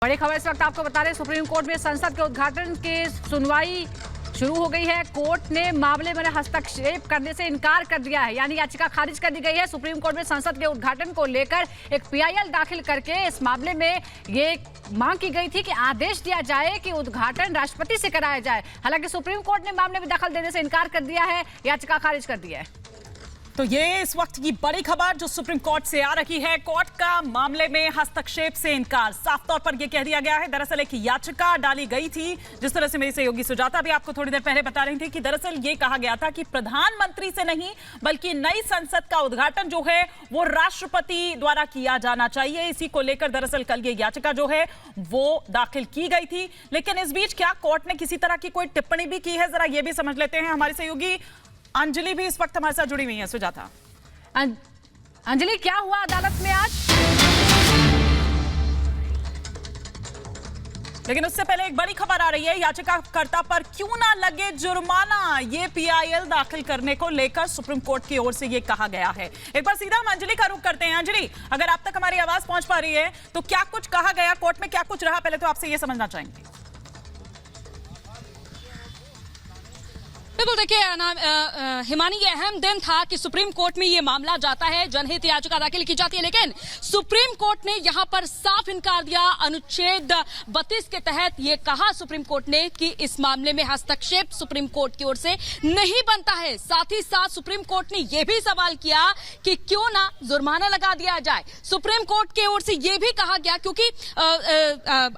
बड़ी खबर इस वक्त आपको बता रहे हैं, सुप्रीम कोर्ट में संसद के उद्घाटन की सुनवाई शुरू हो गई है। कोर्ट ने मामले में हस्तक्षेप करने से इनकार कर दिया है, यानी याचिका खारिज कर दी गई है। सुप्रीम कोर्ट में संसद के उद्घाटन को लेकर एक पीआईएल दाखिल करके इस मामले में ये मांग की गई थी कि आदेश दिया जाए कि उद्घाटन राष्ट्रपति से कराया जाए। हालांकि सुप्रीम कोर्ट ने मामले में दखल देने से इनकार कर दिया है, याचिका खारिज कर दी है। तो ये इस वक्त की बड़ी खबर जो सुप्रीम कोर्ट से आ रही है। कोर्ट का मामले में हस्तक्षेप से इनकार, साफ तौर पर यह कह दिया गया है। दरअसल एक याचिका डाली गई थी, जिस तरह से मेरी सहयोगी सुजाता भी आपको थोड़ी देर पहले बता रही थी कि दरअसल ये कहा गया था कि प्रधानमंत्री से नहीं बल्कि नई संसद का उद्घाटन जो है वो राष्ट्रपति द्वारा किया जाना चाहिए। इसी को लेकर दरअसल कल ये याचिका जो है वो दाखिल की गई थी। लेकिन इस बीच क्या कोर्ट ने किसी तरह की कोई टिप्पणी भी की है, जरा ये भी समझ लेते हैं। हमारी सहयोगी अंजलि भी इस वक्त हमारे साथ जुड़ी हुई है। सुजाता, अंजलि, क्या हुआ अदालत में आज? लेकिन उससे पहले एक बड़ी खबर आ रही है, याचिकाकर्ता पर क्यों ना लगे जुर्माना, ये पीआईएल दाखिल करने को लेकर सुप्रीम कोर्ट की ओर से ये कहा गया है। एक बार सीधा हम अंजलि का रुख करते हैं। अंजलि, अगर आप तक हमारी आवाज पहुंच पा रही है तो क्या कुछ कहा गया कोर्ट में, क्या कुछ रहा, पहले तो आपसे ये समझना चाहेंगे। बिल्कुल, देखिए हिमानी, ये अहम दिन था कि सुप्रीम कोर्ट में ये मामला जाता है, जनहित याचिका दाखिल की जाती है। लेकिन सुप्रीम कोर्ट ने यहां पर साफ इनकार दिया। अनुच्छेद 32 के तहत ये कहा सुप्रीम कोर्ट ने कि इस मामले में हस्तक्षेप सुप्रीम कोर्ट की ओर से नहीं बनता है। साथ ही साथ सुप्रीम कोर्ट ने यह भी सवाल किया कि क्यों ना जुर्माना लगा दिया जाए। सुप्रीम कोर्ट की ओर से यह भी कहा गया, क्योंकि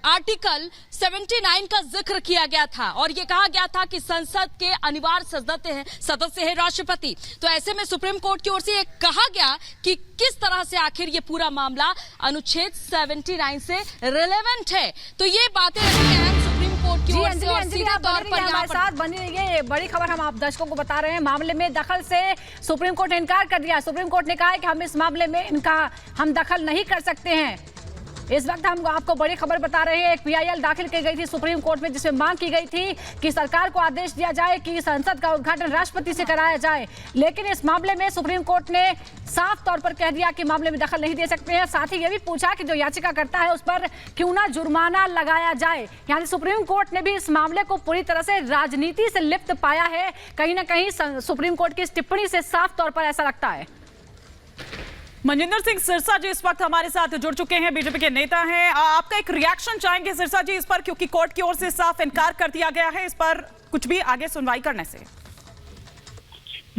आर्टिकल 79 का जिक्र किया गया था और यह कहा गया था कि संसद के अनिवार्य सदस्य है राष्ट्रपति। तो ऐसे में सुप्रीम कोर्ट की ओर से यह कहा गया कि किस तरह से आखिर ये पूरा मामला अनुच्छेद 79 से रिलेवेंट है। तो ये बातें रखी हैं सुप्रीम कोर्ट की ओर से। और सीधे तौर पर हमारे साथ बनी रही है, बड़ी खबर हम आप दर्शकों को बता रहे हैं। मामले में दखल से सुप्रीम कोर्ट ने इनकार कर दिया। सुप्रीम कोर्ट ने कहा है कि हम इस मामले में हम दखल नहीं कर सकते हैं। इस वक्त हम आपको बड़ी खबर बता रहे हैं, एक पीआईएल दाखिल की गई थी सुप्रीम कोर्ट में, जिसमें मांग की गई थी कि सरकार को आदेश दिया जाए कि संसद का उद्घाटन राष्ट्रपति से कराया जाए। लेकिन इस मामले में सुप्रीम कोर्ट ने साफ तौर पर कह दिया कि मामले में दखल नहीं दे सकते हैं। साथ ही यह भी पूछा कि जो याचिका करता है उस पर क्यों ना जुर्माना लगाया जाए। यानी सुप्रीम कोर्ट ने भी इस मामले को पूरी तरह से राजनीति से लिप्त पाया है। कहीं ना कहीं सुप्रीम कोर्ट की इस टिप्पणी से साफ तौर पर ऐसा लगता है। मनजिंदर सिंह सिरसा जी इस वक्त हमारे साथ जुड़ चुके हैं, बीजेपी के नेता हैं। आपका एक रिएक्शन चाहेंगे सिरसा जी इस पर, क्योंकि कोर्ट की ओर से साफ इनकार कर दिया गया है इस पर कुछ भी आगे सुनवाई करने से।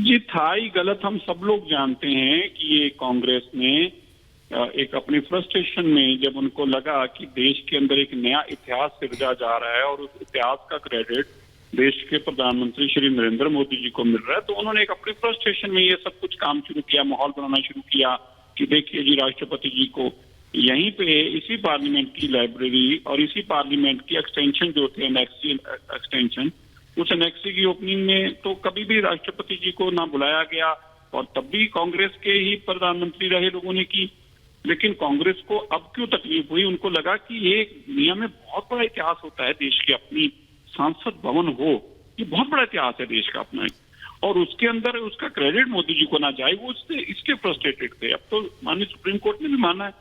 जी, था ही गलत, हम सब लोग जानते हैं कि ये कांग्रेस ने एक अपनी फ्रस्ट्रेशन में जब उनको लगा कि देश के अंदर एक नया इतिहास सिरजा जा रहा है और उस इतिहास का क्रेडिट देश के प्रधानमंत्री श्री नरेंद्र मोदी जी को मिल रहा है, तो उन्होंने एक अपनी फ्रस्ट्रेशन में ये सब कुछ काम शुरू किया, माहौल बनाना शुरू किया कि देखिए जी, राष्ट्रपति जी को यहीं पे इसी पार्लियामेंट की लाइब्रेरी और इसी पार्लियामेंट की एक्सटेंशन जो थे, एनेक्सी एक्सटेंशन, उस एनेक्सी की ओपनिंग में तो कभी भी राष्ट्रपति जी को ना बुलाया गया और तब भी कांग्रेस के ही प्रधानमंत्री रहे लोगों ने की। लेकिन कांग्रेस को अब क्यों तकलीफ हुई, उनको लगा कि ये दुनिया में बहुत बड़ा इतिहास होता है देश के, अपनी सांसद भवन हो, ये बहुत बड़ा इतिहास है देश का अपना, और उसके अंदर उसका क्रेडिट मोदी जी को ना जाए, वो इसके फ्रस्ट्रेटेड थे। अब तो माननीय सुप्रीम कोर्ट ने भी माना है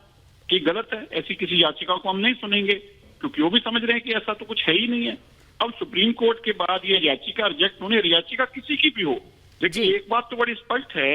कि गलत है, ऐसी किसी याचिका को हम नहीं सुनेंगे, क्योंकि वो भी समझ रहे हैं कि ऐसा तो कुछ है ही नहीं है। अब सुप्रीम कोर्ट के बाद ये याचिका रिजेक्ट होने, याचिका किसी की भी हो, लेकिन एक बात तो बड़ी स्पष्ट है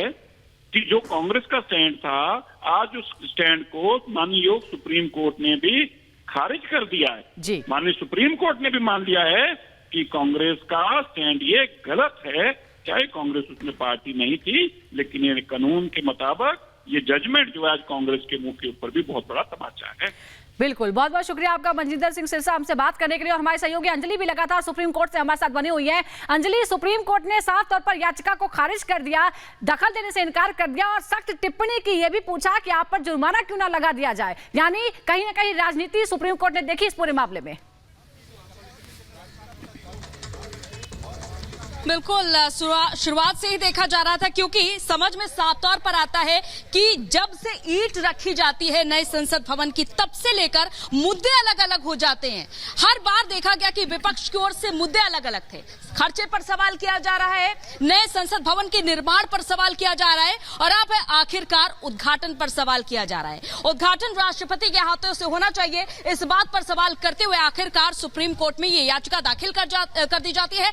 कि जो कांग्रेस का स्टैंड था, आज उस स्टैंड को माननीय सुप्रीम कोर्ट ने भी खारिज कर दिया है। माननीय सुप्रीम कोर्ट ने भी मान लिया है कि कांग्रेस का स्टैंड ये गलत है, चाहे कांग्रेस उसमें पार्टी नहीं थी, लेकिन ये कानून के मुताबिक ये जजमेंट जो है आज कांग्रेस के मुंह के ऊपर भी बहुत बड़ा तमाचा है। बिल्कुल, बहुत बहुत शुक्रिया आपका मनजिंदर सिंह सिरसा हमसे बात करने के लिए। और हमारे सहयोगी अंजलि भी लगातार सुप्रीम कोर्ट से हमारे साथ बनी हुई है। अंजलि, सुप्रीम कोर्ट ने साफ तौर पर याचिका को खारिज कर दिया, दखल देने से इनकार कर दिया और सख्त टिप्पणी की, यह भी पूछा कि आप पर जुर्माना क्यों ना लगा दिया जाए। यानी कहीं ना कहीं राजनीति सुप्रीम कोर्ट ने देखी इस पूरे मामले में। बिल्कुल, शुरुआत से ही देखा जा रहा था, क्योंकि समझ में साफ तौर पर आता है कि जब से ईंट रखी जाती है नए संसद भवन की, तब से लेकर मुद्दे अलग अलग हो जाते हैं। हर बार देखा गया कि विपक्ष की ओर से मुद्दे अलग अलग थे, खर्चे पर सवाल किया जा रहा है, नए संसद भवन के निर्माण पर सवाल किया जा रहा है और अब आखिरकार उद्घाटन पर सवाल किया जा रहा है। उद्घाटन राष्ट्रपति के हाथों से होना चाहिए, इस बात पर सवाल करते हुए आखिरकार सुप्रीम कोर्ट में ये याचिका दाखिल कर दी जाती है।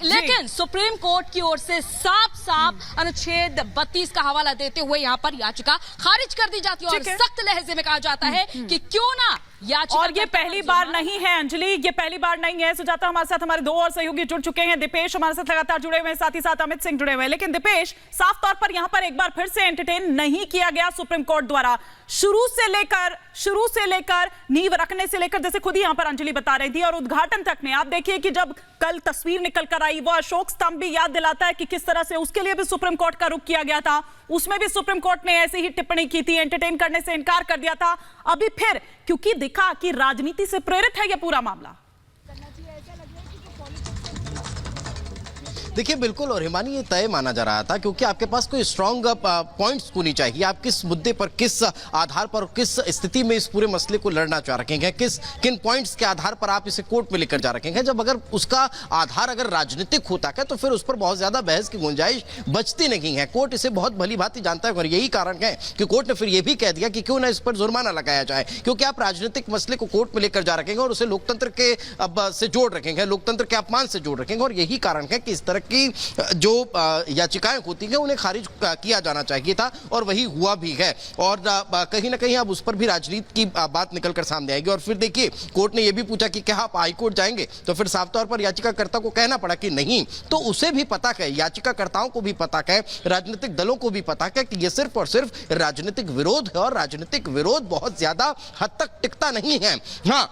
लेकिन सुप्रीम कोर्ट की ओर से साफ साफ अनुच्छेद 32 का हवाला देते हुए यहाँ पर याचिका खारिज कर दी जाती है और सख्त लहजे में कहा जाता है कि क्यों ना याचिका। और ये पहली बार नहीं है अंजलि, ये पहली बार नहीं है। सुजाता हमारे साथ, हमारे दो और सहयोगी जुड़ चुके हैं, दीपेश हमारे साथ लगातार जुड़े हुए हैं, साथ ही साथ अमित सिंह जुड़े हुए हैं। लेकिन दीपेश, साफ तौर पर यहां पर एक बार फिर से एंटरटेन नहीं किया गया सुप्रीम कोर्ट द्वारा। शुरू से लेकर नींव रखने से लेकर, जैसे खुद ही यहां पर अंजलि बता रही थी, और उद्घाटन तक में आप देखिए कि जब कल तस्वीर निकल कर आई, वो अशोक स्तंभ भी याद दिलाता है कि किस तरह से उसके लिए भी सुप्रीम कोर्ट का रुख किया गया था। उसमें भी सुप्रीम कोर्ट ने ऐसी ही टिप्पणी की थी, एंटरटेन करने से इनकार कर दिया था। अभी फिर क्योंकि दिखा कि राजनीति से प्रेरित है यह पूरा मामला। देखिए बिल्कुल, और हिमानी ये तय माना जा रहा था क्योंकि आपके पास कोई स्ट्रांग पॉइंट्स होनी चाहिए। आप किस मुद्दे पर, किस आधार पर, किस स्थिति में इस पूरे मसले को लड़ना चाह रखे हैं, किन पॉइंट्स के आधार पर आप इसे कोर्ट में लेकर जा रखे हैं। जब अगर उसका आधार अगर राजनीतिक होता है तो फिर उस पर बहुत ज्यादा बहस की गुंजाइश बचती नहीं है। कोर्ट इसे बहुत भली भांति जानता है और यही कारण है कि कोर्ट ने फिर यह भी कह दिया कि क्यों ना इस पर जुर्माना लगाया जाए, क्योंकि आप राजनीतिक मसले को कोर्ट में लेकर जा रखेंगे और उसे लोकतंत्र के से जोड़ रखेंगे, लोकतंत्र के अपमान से जोड़ रखेंगे। और यही कारण है कि इस तरह की जो याचिकाएं होती हैं उन्हें खारिज किया जाना चाहिए था और वही हुआ भी है। और कहीं ना कहीं अब उस पर भी राजनीति की बात निकलकर सामने आएगी। और फिर देखिए, कोर्ट ने यह भी पूछा कि क्या आप हाईकोर्ट जाएंगे, तो फिर साफ तौर पर याचिकाकर्ता को कहना पड़ा कि नहीं। तो उसे भी पता है, याचिकाकर्ताओं को भी पता है, राजनीतिक दलों को भी पता है कि यह सिर्फ और सिर्फ राजनीतिक विरोध है और राजनीतिक विरोध बहुत ज्यादा हद तक टिकता नहीं है। हाँ,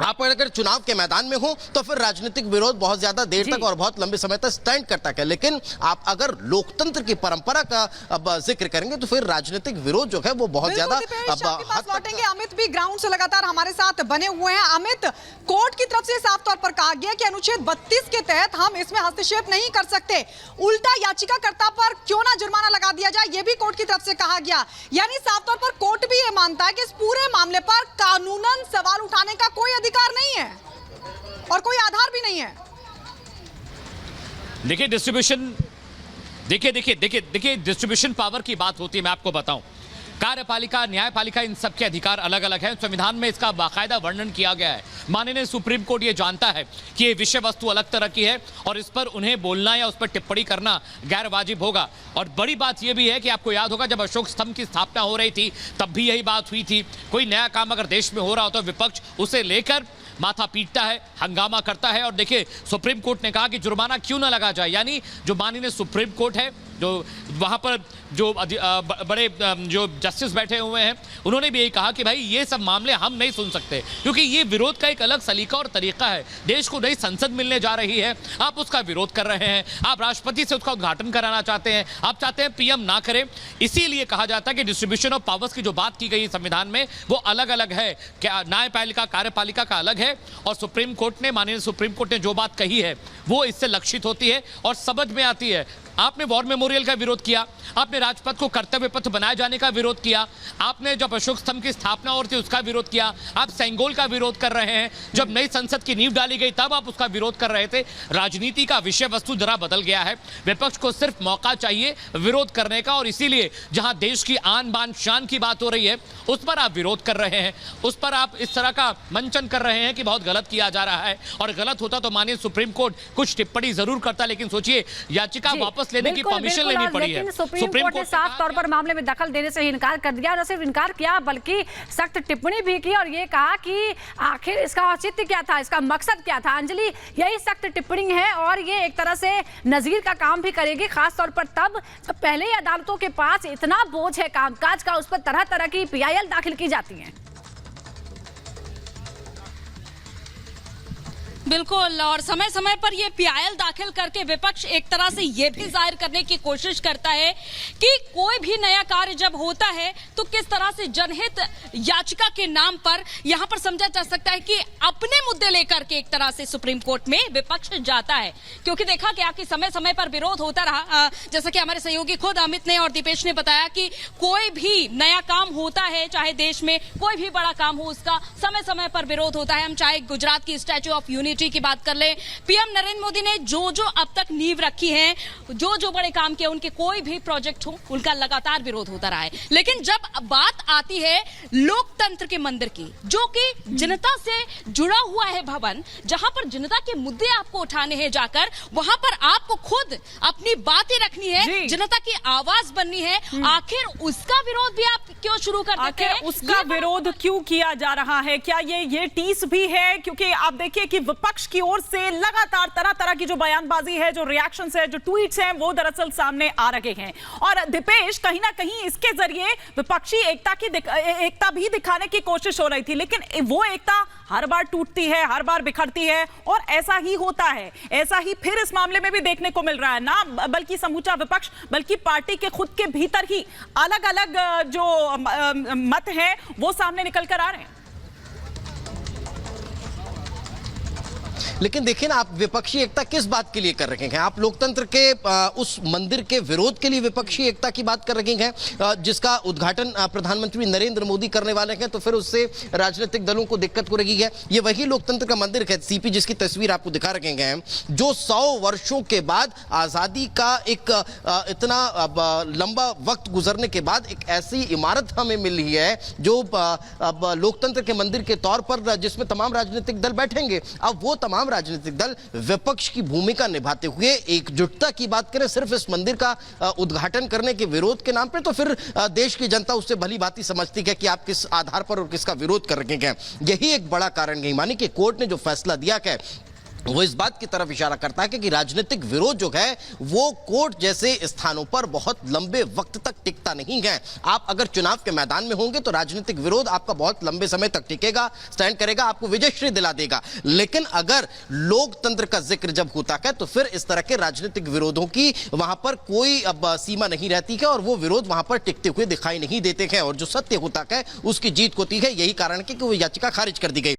आप अगर चुनाव के मैदान में हो तो फिर राजनीतिक विरोध बहुत ज्यादा देर तक और बहुत लंबे समय तक स्टैंड करता है, लेकिन आप अगर लोकतंत्र की परंपरा का अब जिक्र करेंगे तो फिर राजनीतिक विरोध जो है वो बहुत ज्यादा लौटेंगे। अमित भी ग्राउंड से लगातार हमारे साथ बने हुए हैं। अमित, कोर्ट की तरफ से साफ तौर पर कहा गया कि अनुच्छेद 32 के तहत हम इसमें हस्तक्षेप नहीं कर सकते, उल्टा याचिकाकर्ता पर क्यों ना जुर्माना लगा दिया जाए, यह भी कोर्ट की तरफ से कहा गया। यानी साफ तौर पर कोर्ट भी यह मानता है कि इस पूरे मामले पर कानूनन सवाल उठाने का कोई अधिकार नहीं है और कोई आधार भी नहीं है। देखिए डिस्ट्रीब्यूशन, देखिए डिस्ट्रीब्यूशन पावर की बात होती है। मैं आपको बताऊं, कार्यपालिका, न्यायपालिका, इन सबके अधिकार अलग अलग हैं। संविधान में इसका बाकायदा वर्णन किया गया है। माननीय सुप्रीम कोर्ट ये जानता है कि ये विषय वस्तु अलग तरह की है और इस पर उन्हें बोलना या उस पर टिप्पणी करना गैर वाजिब होगा। और बड़ी बात यह भी है कि आपको याद होगा, जब अशोक स्तंभ की स्थापना हो रही थी तब भी यही बात हुई थी। कोई नया काम अगर देश में हो रहा हो तो विपक्ष उसे लेकर माथा पीटता है, हंगामा करता है। और देखिए, सुप्रीम कोर्ट ने कहा कि जुर्माना क्यों ना लगा जाए। यानी जो माननीय सुप्रीम कोर्ट है, जो वहां पर जो बड़े जो जस्टिस बैठे हुए हैं, उन्होंने भी यही कहा कि भाई ये सब मामले हम नहीं सुन सकते, क्योंकि ये विरोध का एक अलग सलीका और तरीका है। देश को नई संसद मिलने जा रही है, आप उसका विरोध कर रहे हैं, आप राष्ट्रपति से उसका उद्घाटन कराना चाहते हैं, आप चाहते हैं पीएम ना करे। इसीलिए कहा जाता है कि डिस्ट्रीब्यूशन ऑफ पावर्स की जो बात की गई संविधान में वो अलग अलग है। क्या न्यायपालिका, कार्यपालिका का अलग है और सुप्रीम कोर्ट ने, माननीय सुप्रीम कोर्ट ने जो बात कही है वो इससे लक्षित होती है और समझ में आती है। आपने वॉर मेमोरियल का विरोध किया, आपने राजपथ को कर्तव्य पथ बनाए जाने का विरोध किया, आपने जब अशोक स्तंभ की स्थापना हो रही थी उसका विरोध किया, आप सेंगोल का विरोध कर रहे हैं, जब नई संसद की नींव डाली गई तब आप उसका विरोध कर रहे थे। राजनीति का विषय वस्तु जरा बदल गया है। विपक्ष को सिर्फ मौका चाहिए विरोध करने का, और इसीलिए जहां देश की आन बान शान की बात हो रही है उस पर आप विरोध कर रहे हैं, उस पर आप इस तरह का मंचन कर रहे हैं कि बहुत गलत किया जा रहा है। और गलत होता तो माननीय सुप्रीम कोर्ट कुछ टिप्पणी जरूर करता, लेकिन सोचिए याचिका वापस लेने की परमिशन लेनी पड़ी है। सुप्रीम कोर्ट ने साफ तौर पर मामले में दखल देने से इनकार कर दिया। न सिर्फ इनकार किया बल्कि सख्त टिप्पणी भी की और ये कहा कि आखिर इसका औचित्य क्या था, इसका मकसद क्या था। अंजलि, यही सख्त टिप्पणी है और ये एक तरह से नजीर का काम भी करेगी, खास तौर पर तब जब पहले ही अदालतों के पास इतना बोझ है कामकाज का, उस पर तरह तरह की PIL दाखिल की जाती है। बिल्कुल, और समय समय पर ये PIL दाखिल करके विपक्ष एक तरह से ये भी जाहिर करने की कोशिश करता है कि कोई भी नया कार्य जब होता है तो किस तरह से जनहित याचिका के नाम पर यहां पर समझा जा सकता है कि अपने मुद्दे लेकर के एक तरह से सुप्रीम कोर्ट में विपक्ष जाता है। क्योंकि देखा गया कि समय समय पर विरोध होता रहा, जैसा कि हमारे सहयोगी खुद अमित ने और दीपेश ने बताया कि कोई भी नया काम होता है, चाहे देश में कोई भी बड़ा काम हो, उसका समय समय पर विरोध होता है। हम चाहे गुजरात की स्टैच्यू ऑफ यूनिटी एक्सेसिबिलिटी की बात कर ले, पीएम नरेंद्र मोदी ने जो जो अब तक नींव रखी है, जो जो बड़े काम किए, उनके कोई भी प्रोजेक्ट हो उनका लगातार विरोध होता रहा है। लेकिन जब बात आती है लोकतंत्र के मंदिर की, जो कि जनता से जुड़ा हुआ है भवन, जहां पर जनता के मुद्दे आपको उठाने हैं, जाकर वहां पर आपको खुद अपनी बातें रखनी है, जनता की आवाज बननी है, आखिर उसका विरोध भी आप क्यों शुरू कर देते हैं? उसका विरोध क्यों किया जा रहा है? क्या ये टीस भी है? क्योंकि आप देखिए कि विपक्ष की ओर से लगातार तरह तरह की जो बयानबाजी है, जो रिएक्शंस है, जो ट्वीट्स हैं, वो दरअसल सामने आ रहे हैं। और दीपेश, कहीं ना कहीं इसके जरिए विपक्षी एकता भी दिखाने की कोशिश हो रही थी, लेकिन वो एकता हर बार टूटती है, हर बार बिखरती है, और ऐसा ही होता है। ऐसा ही फिर इस मामले में भी देखने को मिल रहा है, ना बल्कि समूचा विपक्ष, बल्कि पार्टी के खुद के भीतर ही अलग अलग जो मत हैं वो सामने निकल कर आ रहे हैं। लेकिन देखिए ना, आप विपक्षी एकता किस बात के लिए कर रहे हैं? आप लोकतंत्र के उस मंदिर के विरोध के लिए विपक्षी एकता की बात कर रहे हैं, जिसका उद्घाटन प्रधानमंत्री नरेंद्र मोदी करने वाले हैं, तो फिर उससे राजनीतिक दलों को दिक्कत हो रही है। ये वही लोकतंत्र का मंदिर है सीपी, जिसकी तस्वीर आपको दिखा रहे हैं, जो 100 वर्षों के बाद आजादी का एक इतना लंबा वक्त गुजरने के बाद एक ऐसी इमारत हमें मिल रही है जो लोकतंत्र के मंदिर के तौर पर, जिसमें तमाम राजनीतिक दल बैठेंगे। अब वो तमाम राजनीतिक दल विपक्ष की भूमिका निभाते हुए एकजुटता की बात करें सिर्फ इस मंदिर का उद्घाटन करने के विरोध के नाम पे, तो फिर देश की जनता उससे भली भांति समझती है कि आप किस आधार पर और किसका विरोध कर रहे हैं। यही एक बड़ा कारण है, मानी कि कोर्ट ने जो फैसला दिया है वो इस बात की तरफ इशारा करता है कि राजनीतिक विरोध जो है वो कोर्ट जैसे स्थानों पर बहुत लंबे वक्त तक टिकता नहीं है। आप अगर चुनाव के मैदान में होंगे तो राजनीतिक विरोध आपका बहुत लंबे समय तक टिकेगा, स्टैंड करेगा, आपको विजयश्री दिला देगा। लेकिन अगर लोकतंत्र का जिक्र जब होता है तो फिर इस तरह के राजनीतिक विरोधों की वहां पर कोई अब सीमा नहीं रहती है और वो विरोध वहां पर टिकते हुए दिखाई नहीं देते हैं, और जो सत्य होता है उसकी जीत होती है। यही कारण है कि वो याचिका खारिज कर दी गई।